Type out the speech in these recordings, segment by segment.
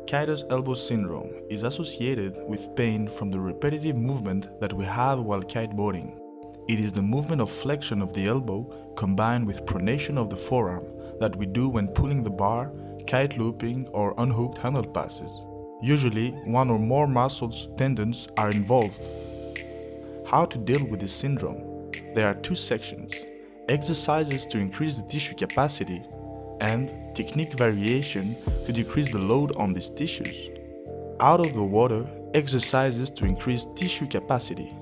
Kite's elbow syndrome is associated with pain from the repetitive movement that we have while kiteboarding. It is the movement of flexion of the elbow combined with pronation of the forearm that we do when pulling the bar, kite looping, or unhooked handle passes. Usually, one or more muscles, tendons are involved. How to deal with this syndrome? There are two sections: exercises to increase the tissue capacity and technique variation to decrease the load on these tissues. Out of the water, exercises to increase tissue capacity.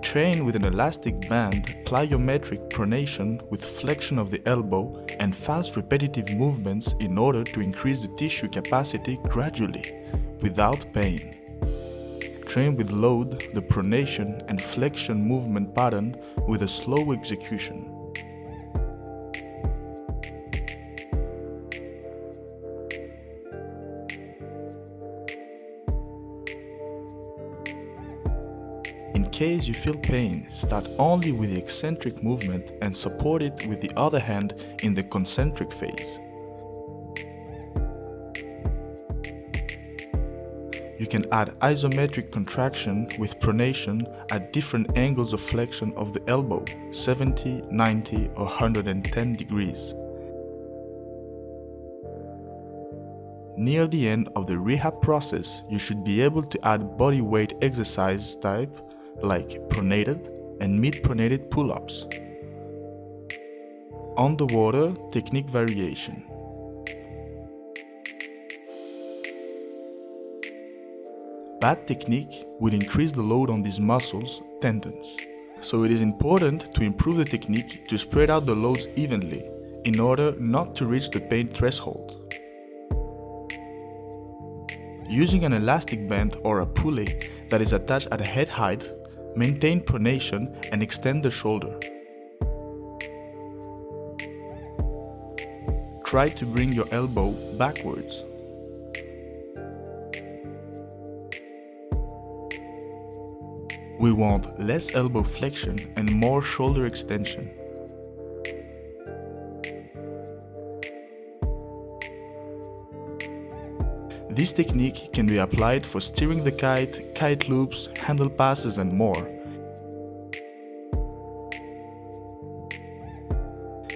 Train with an elastic band plyometric pronation with flexion of the elbow and fast repetitive movements in order to increase the tissue capacity gradually, without pain. Train with load the pronation and flexion movement pattern with a slow execution. In case you feel pain, start only with the eccentric movement and support it with the other hand in the concentric phase. You can add isometric contraction with pronation at different angles of flexion of the elbow, 70, 90 or 110 degrees. Near the end of the rehab process, you should be able to add body weight exercise type like pronated and mid-pronated pull-ups. On the water, technique variation. Bad technique will increase the load on these muscles, tendons. So it is important to improve the technique to spread out the loads evenly in order not to reach the pain threshold. Using an elastic band or a pulley that is attached at head height, maintain pronation and extend the shoulder. Try to bring your elbow backwards. We want less elbow flexion and more shoulder extension. This technique can be applied for steering the kite, kite loops, handle passes and more.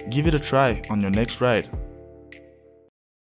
Give it a try on your next ride.